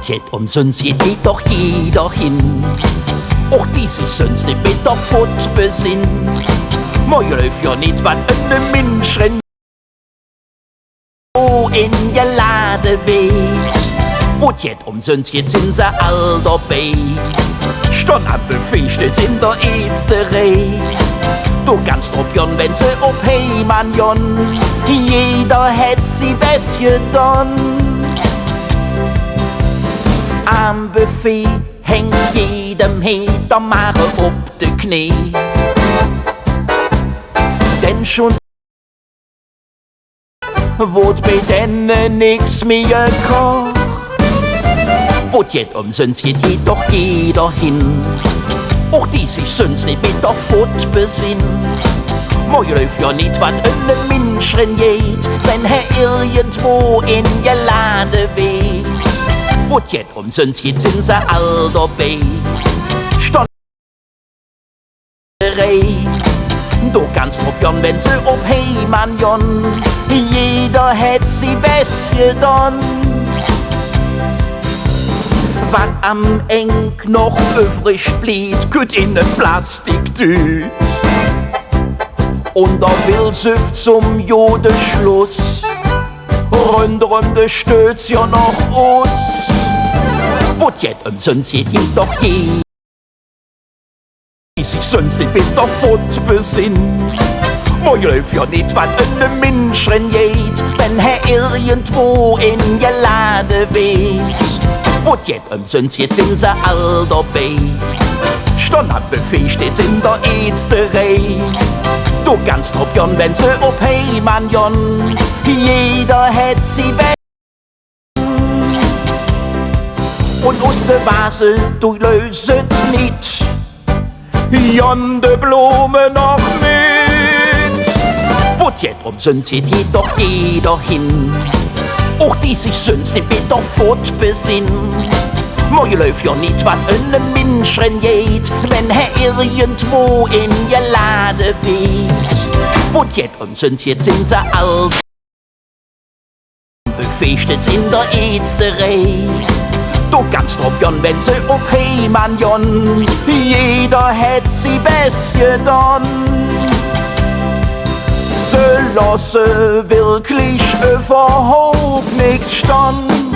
Wat jet umsonst geht doch jeder hin. Auch die sich sonst nicht mit der Furt besinnt. Man läuft ja nicht, wann ein Mensch rennt wo in der Lade weht. Wat jet umsonst geht sind sie all dabei. Stonnampel fichtet in der Ätzterei. Du kannst probieren, wenn sie ob Heimann jon. Jeder hätt sie besser dann. Am Buffet hängt jedem der Mare ob de Knie. Denn schon wird bei denen nix mehr kocht. Wat jet umsonst geht doch jeder hin. Auch die sich sonst nicht mit der Furt besinnt. Man läuft ja nicht, wann ein Mensch geht, wenn irgendwo in der Lade weht. Wat jet umsonst geht sind sie all dabei. Du kannst probieren, wenn sie ob Heimann jon. Jeder hätt sie besser dann. Was am Eng noch übrig blieb, kütt in ne Plastiktüt. Und da will süft zum Jodeschluss. Runde stöt's ja noch aus. Wat jet umsonst geht doch je. Die sich sonst nicht mit der Furt besinnt. Man läuft ja nicht, wann ein Mensch geht, wenn irgendwo in der Lade weht. Wat jet umsonst jetzt sind sie all dabei. Stonnampel steht's in der Ätzterei. Du kannst probieren, wenn sie ob Heimann jon. Jeder hätt sie weg. Und aus der Vase, du löset nicht. Jon de Blume noch mit. Wat jet umsonst geht doch jeder hin. Auch die sich sonst nicht mit der Furt besinnt. Man läuft ja nicht, was ein Mensch geht, wenn irgendwo in der Lade weht. Wat jet umsonst jetzt sind sie all befestet's in der Ätzterei. Du kannst probieren, wenn sie ob Heimann jon. Jeder hätt sie besser dann. Sie lasse wirklich überhaupt nix stand.